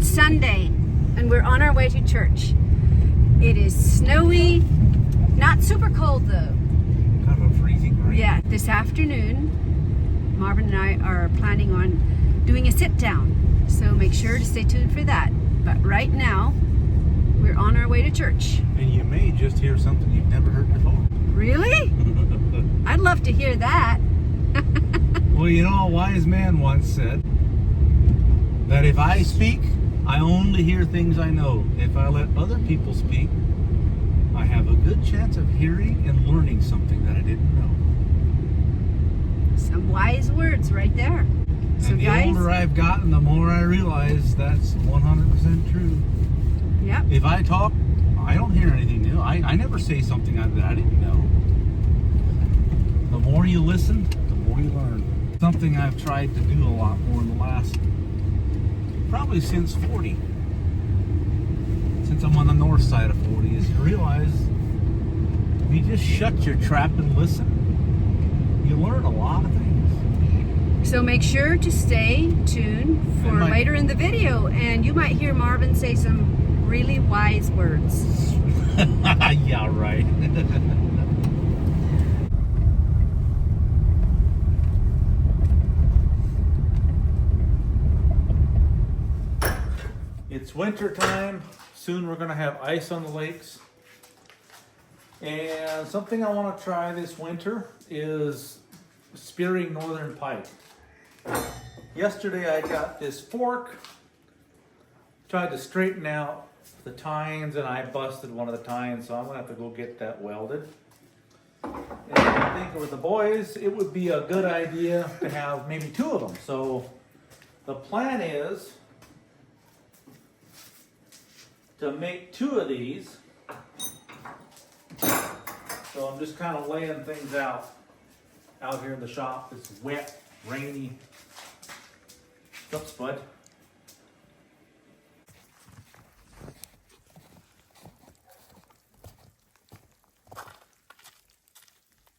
Sunday and we're on our way to church. It is snowy, not super cold though. Kind of a freezing rain. Yeah, this afternoon, Marvin and I are planning on doing a sit down. So make sure to stay tuned for that. But right now, we're on our way to church. And you may just hear something you've never heard before. Really? I'd love to hear that. Well, you know, a wise man once said that if I speak, I only hear things I know. If I let other people speak, I have a good chance of hearing and learning something that I didn't know. Some wise words right there. So And the guys, older I've gotten, the more I realize that's 100% true. yep. If I talk, I don't hear anything new. I never say something that I didn't know. The more you listen, the more you learn. Something I've tried to do a lot more in the last, probably since 40. Since I'm on the north side of 40, is you realize if you just shut your trap and listen, you learn a lot of things. So make sure to stay tuned for later in the video, and you might hear Marvin say some really wise words. Yeah, right. It's winter time. Soon we're going to have ice on the lakes. And something I want to try this winter is spearing northern pike. Yesterday I got this fork, tried to straighten out the tines, and I busted one of the tines, so I'm going to have to go get that welded. And I think with the boys, it would be a good idea to have maybe two of them. So the plan is to make two of these. So I'm just kind of laying things out here in the shop. It's wet, rainy. What's up, Spud?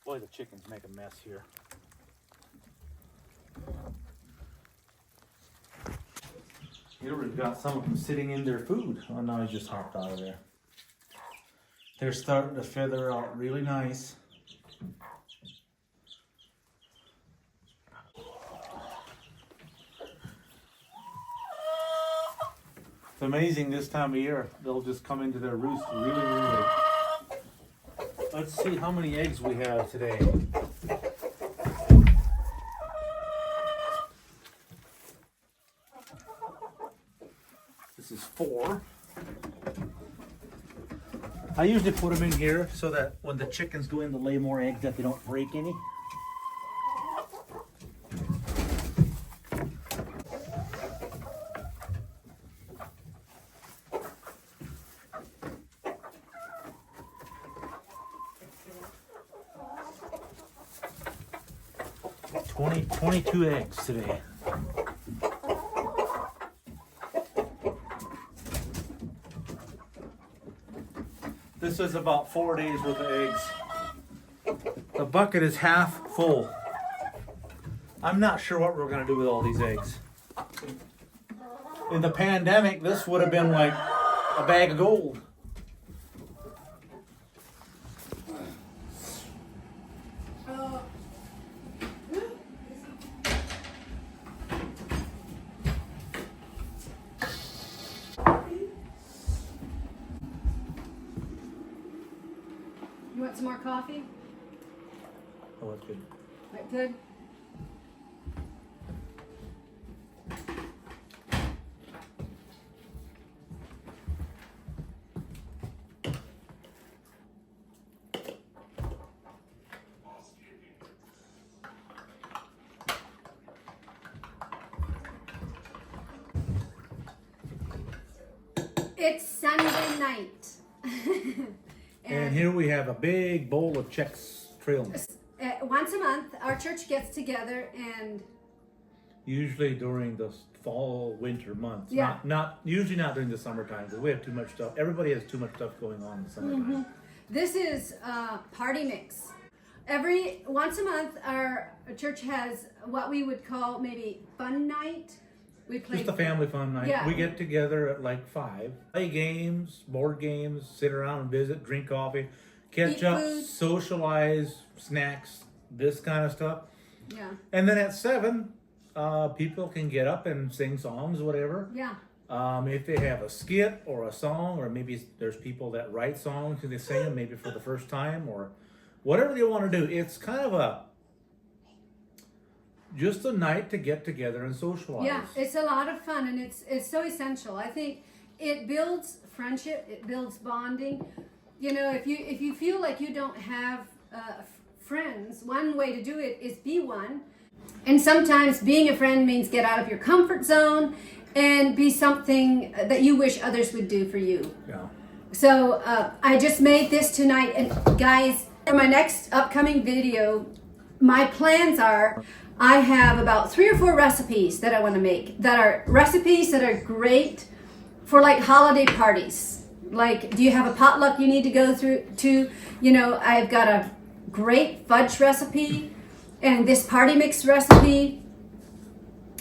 Boy, the chickens make a mess here. You already got some of them sitting in their food. Oh, no, he just hopped out of there. They're starting to feather out really nice. It's amazing this time of year. They'll just come into their roost really late. Let's see how many eggs we have today. This is 4. I usually put them in here so that when the chickens go in to lay more eggs that they don't break any. Got 22 eggs today. This is about 4 days worth of eggs. The bucket is half full. I'm not sure what we're going to do with all these eggs. In the pandemic, this would have been like a bag of gold. You want some more coffee? Oh, that's good. Right, good. It's Sunday night. And here we have a big bowl of Chex trail mix. Once a month, our church gets together and Usually during the fall, winter months. Yeah. Not usually not during the summertime because we have too much stuff. Everybody has too much stuff going on in the summertime. this is party mix. Once a month, our church has what we would call maybe fun night, We play. Just a family fun night. Yeah. We get together at like 5, play games, board games, sit around and visit, drink coffee, catch Eat up, food. socialize, snacks, this kind of stuff. Yeah. And then at 7, people can get up and sing songs, whatever. Yeah. If they have a skit or a song, or maybe there's people that write songs and they sing them maybe for the first time, or whatever they want to do. It's kind of just a night to get together and socialize. Yeah, it's a lot of fun, and it's so essential. I think it builds friendship, it builds bonding. You know, if you feel like you don't have friends, one way to do it is be one. And sometimes being a friend means get out of your comfort zone and be something that you wish others would do for you. Yeah. So I just made this tonight, and guys, for my next upcoming video, my plans are, I have about 3 or 4 recipes that I want to make, that are recipes that are great for like holiday parties. Like, do you have a potluck you need to go through to? You know, I've got a great fudge recipe and this party mix recipe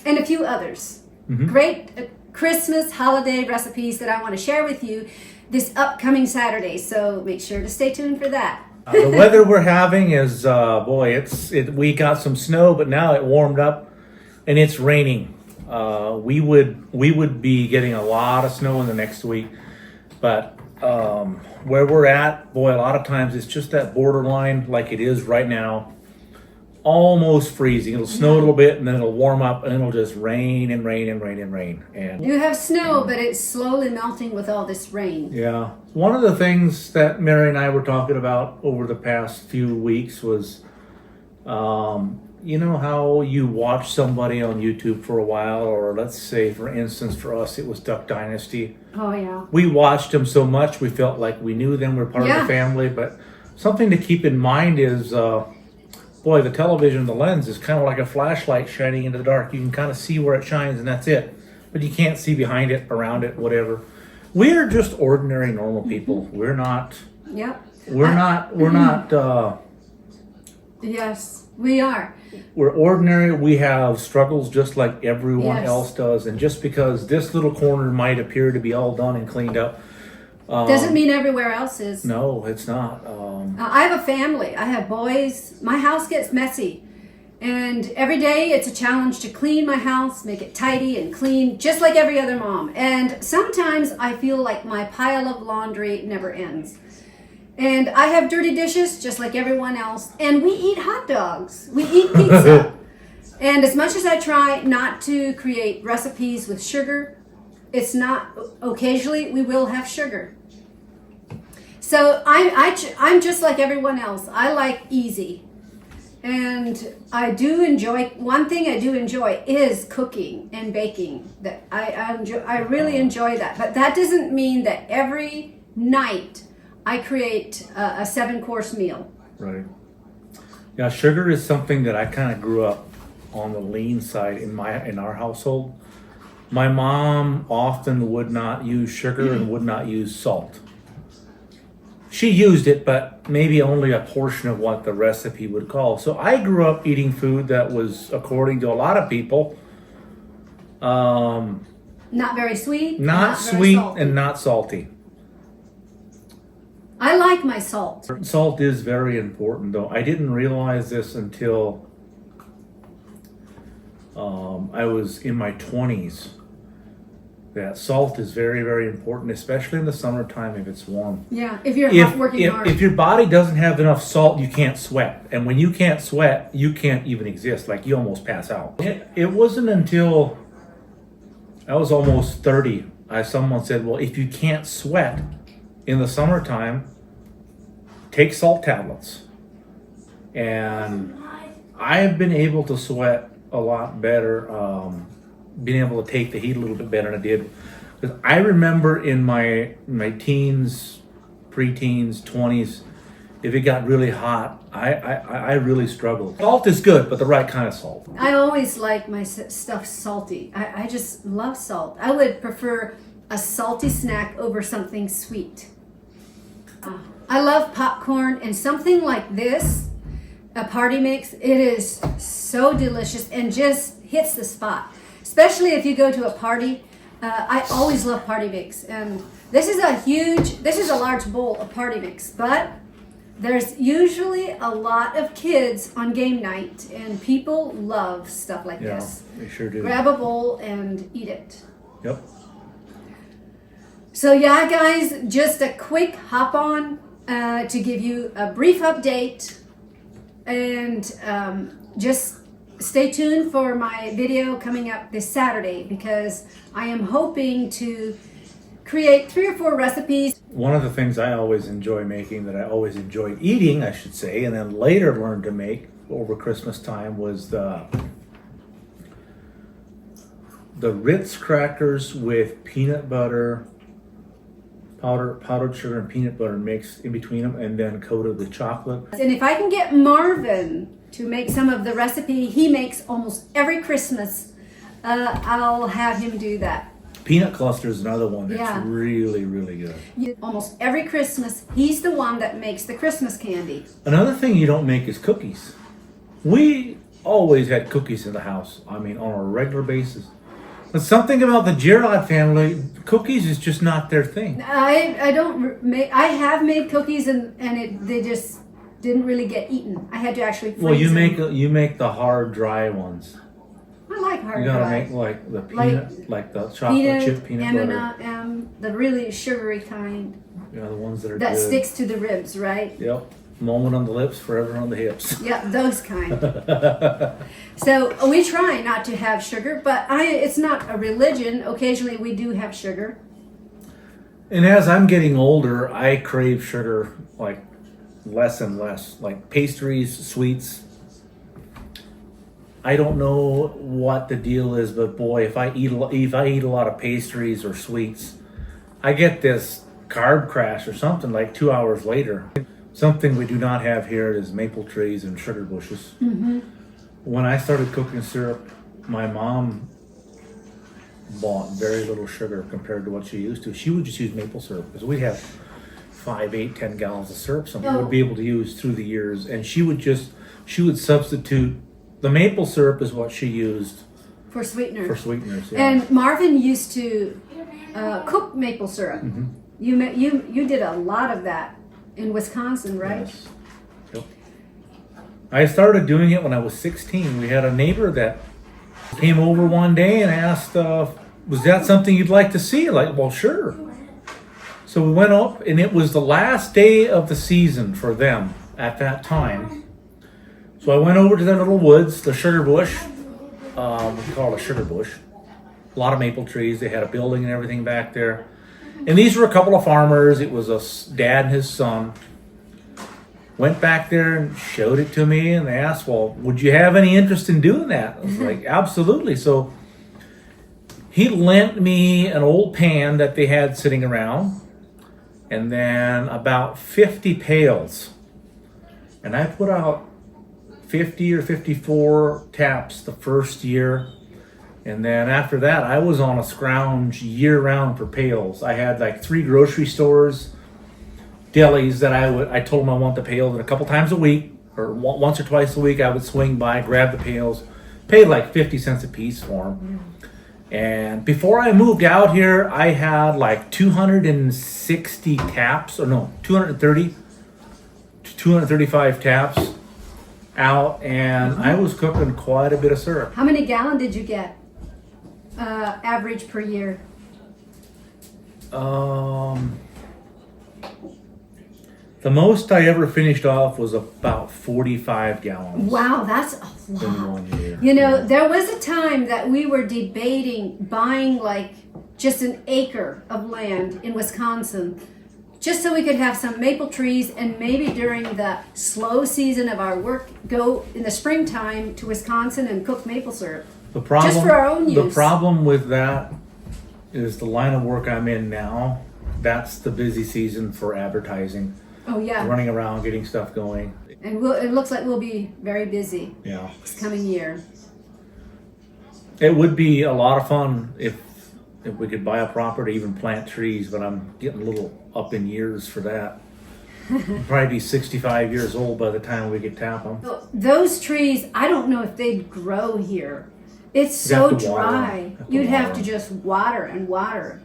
and a few others. Mm-hmm. Great Christmas holiday recipes that I want to share with you this upcoming Saturday. So make sure to stay tuned for that. The weather we're having is, we got some snow, but now it warmed up and it's raining. We would be getting a lot of snow in the next week, but where we're at, boy, a lot of times it's just that borderline like it is right now, almost freezing. It'll snow a little bit and then it'll warm up and it'll just rain and rain and rain and rain. And You have snow, but it's slowly melting with all this rain. yeah, one of the things that Mary and I were talking about over the past few weeks was, you know how you watch somebody on YouTube for a while, or let's say, for instance, for us, it was Duck Dynasty. Oh, yeah. We watched them so much, we felt like we knew them, we're part of Yeah. the family. But something to keep in mind is, boy, the television, the lens is kind of like a flashlight shining into the dark. You can kind of see where it shines and that's it. But you can't see behind it, around it, whatever. We're just ordinary, normal people. We're not, Yep. we're not, Yes, we are. we're ordinary. We have struggles just like everyone Yes. else does. And just because this little corner might appear to be all done and cleaned up, Doesn't mean everywhere else is. no, it's not. I have a family. I have boys. My house gets messy. And every day it's a challenge to clean my house, make it tidy and clean, just like every other mom. And sometimes I feel like my pile of laundry never ends. And I have dirty dishes just like everyone else. And we eat hot dogs. We eat pizza. And as much as I try not to create recipes with sugar, it's not, occasionally we will have sugar. So I'm just like everyone else. I like easy. And I do enjoy, one thing I do enjoy is cooking and baking. That I really enjoy that. But that doesn't mean that every night I create a 7-course meal. Right. Yeah, sugar is something that I kind of grew up on the lean side in our household. My mom often would not use sugar and would not use salt. She used it, but maybe only a portion of what the recipe would call. So I grew up eating food that was, according to a lot of people, Not very sweet. not very sweet salty. and not salty. I like my salt. Salt is very important, though. I didn't realize this until I was in my 20s. That salt is very, very important, especially in the summertime if it's warm. Yeah, if you're working hard. If your body doesn't have enough salt, you can't sweat. And when you can't sweat, you can't even exist. Like, you almost pass out. It wasn't until I was almost 30, someone said, well, if you can't sweat in the summertime, take salt tablets. And I have been able to sweat a lot better, being able to take the heat a little bit better than I did. Because I remember in my teens, pre-teens, 20s, if it got really hot, I really struggled. Salt is good, but the right kind of salt. I always like my stuff salty. I just love salt. I would prefer a salty snack over something sweet. I love popcorn, and something like this, a party mix, it is so delicious and just hits the spot. especially if you go to a party. I always love party mix, and this is a large bowl of party mix, but there's usually a lot of kids on game night, and people love stuff like this. They sure do. Grab a bowl and eat it. Yep. So yeah, guys, just a quick hop on to give you a brief update, and just stay tuned for my video coming up this Saturday, because I am hoping to create 3 or 4 recipes. One of the things I always enjoy making, that I always enjoyed eating, I should say, and then later learned to make over Christmas time, was the Ritz crackers with peanut butter, powdered sugar and peanut butter mixed in between them, and then coated with chocolate. And if I can get Marvin to make some of the recipe he makes almost every Christmas, I'll have him do that. Peanut cluster is another one that's Yeah. really, really good. Almost every Christmas, he's the one that makes the Christmas candy. Another thing you don't make is cookies. We always had cookies in the house. I mean, on a regular basis. But something about the Gerard family, cookies is just not their thing. I don't make. I have made cookies, and they just didn't really get eaten. I had to actually freeze Well, you them. make the hard, dry ones. I like hard You gotta dry. make like the peanut, like the chocolate Peanut, chip peanut butter. M&M, the really sugary kind You know, the ones that are that good. sticks to the ribs, right? Yep. Moment on the lips, forever on the hips. Yeah, those kind. So we try not to have sugar, but it's not a religion. Occasionally we do have sugar. And as I'm getting older, I crave sugar like less and less, like pastries, sweets. I don't know what the deal is, but boy, if I eat a lot of pastries or sweets, I get this carb crash or something like 2 hours later. Something we do not have here is maple trees and sugar bushes. Mm-hmm. When I started cooking syrup, my mom bought very little sugar compared to what she used to. She would just use maple syrup, because we have 5, 8, 10 gallons of syrup something we would be able to use through the years. And she would substitute, the maple syrup is what she used For sweeteners. for sweeteners. Yeah. And Marvin used to cook maple syrup. Mhm. You did a lot of that in Wisconsin, right? Yes. Yep. I started doing it when I was 16. We had a neighbor that came over one day and asked, was that something you'd like to see? Like, well, sure. So we went up, and it was the last day of the season for them at that time. So I went over to their little woods, the sugar bush. We call it a sugar bush. A lot of maple trees. They had a building and everything back there. And these were a couple of farmers. It was a dad and his son. Went back there and showed it to me, and they asked, well, would you have any interest in doing that? I was like, absolutely. So he lent me an old pan that they had sitting around, and then about 50 pails. And I put out 50 or 54 taps the first year. And then after that, I was on a scrounge year-round for pails. I had like 3 grocery stores, delis that I told them I want the pails, and a couple times a week, or once or twice a week, I would swing by, grab the pails, paid like 50 cents a piece for them. And before I moved out here, I had like 260 taps, or no, 230, 235 taps out, and I was cooking quite a bit of syrup. How many gallon did you get? Average per year? The most I ever finished off was about 45 gallons. Wow, that's a In lot. 1 year. You know, there was a time that we were debating buying like just an acre of land in Wisconsin, just so we could have some maple trees, and maybe during the slow season of our work, go in the springtime to Wisconsin and cook maple syrup. The problem, Just for our own The use. problem with that is the line of work I'm in now. That's the busy season for advertising, Oh yeah, running around, getting stuff going. and it looks like we'll be very busy Yeah, this coming year. it would be a lot of fun if we could buy a property, even plant trees. But I'm getting a little up in years for that. I'll probably be 65 years old by the time we could tap them. Those trees, I don't know if they'd grow here. It's so have to water 'em. dry. Have to You'd have water to 'em. just water and water.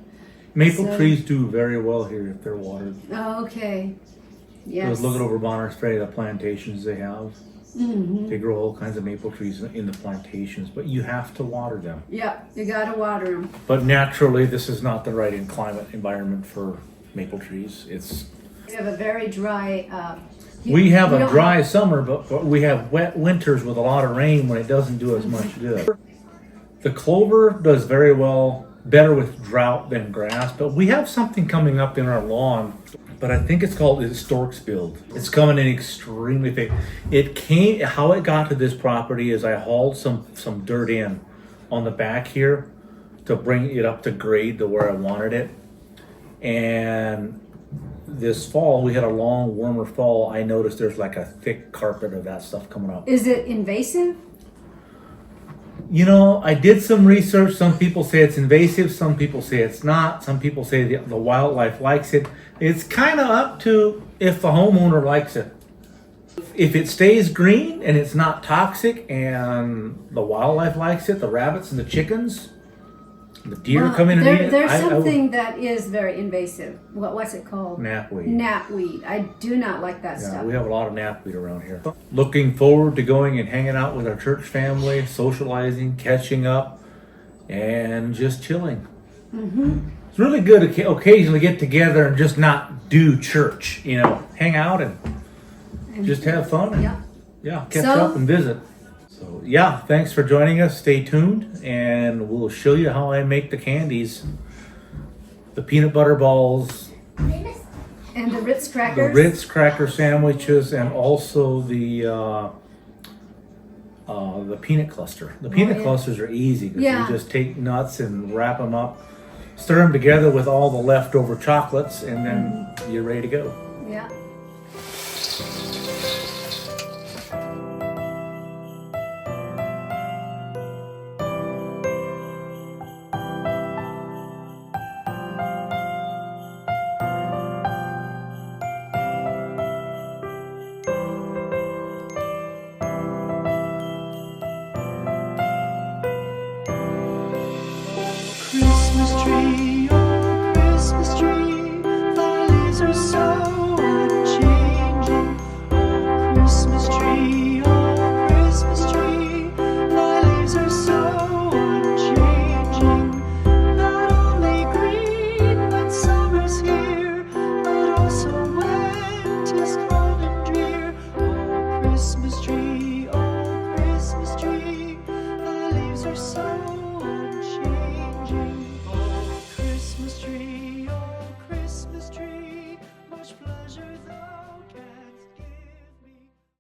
Maple So- trees do very well here if they're watered. Oh, okay. I Yes. was looking over Bonner Strait, the plantations they have. Mm-hmm. They grow all kinds of maple trees in the plantations, but you have to water them. Yeah, you gotta water them. But naturally, this is not the right climate environment for maple trees. It's We have a very dry. we have we a don't dry summer, but we have wet winters with a lot of rain when it doesn't do as much good. The clover does very well, better with drought than grass, but we have something coming up in our lawn. But I think it's called the stork's build. It's coming in extremely big. It came, how it got to this property is I hauled some dirt in on the back here to bring it up to grade to where I wanted it. And this fall, we had a long, warmer fall. I noticed there's like a thick carpet of that stuff coming up. Is it invasive? You know, I did some research. Some people say it's invasive. Some people say it's not. Some people say the wildlife likes it. It's kind of up to if the homeowner likes it. If it stays green and it's not toxic and the wildlife likes it, the rabbits and the chickens, the deer Well, come in and eat it. There's I would- something that is very invasive. What's it called? Knapweed. Knapweed. I do not like that Yeah, stuff. we have a lot of knapweed around here. Looking forward to going and hanging out with our church family, socializing, catching up, and just chilling. Mm-hmm. It's really good to occasionally get together and just not do church, you know, hang out and just have fun. And, Yeah. yeah, catch So- up and visit. So, yeah, thanks for joining us. Stay tuned, and we'll show you how I make the candies, the peanut butter balls, And the Ritz the crackers. Ritz cracker sandwiches, and also the peanut cluster. The peanut yeah. clusters are easy because Yeah. you just take nuts and wrap them up, stir them together with all the leftover chocolates, and then you're ready to go. Yeah. Christmas tree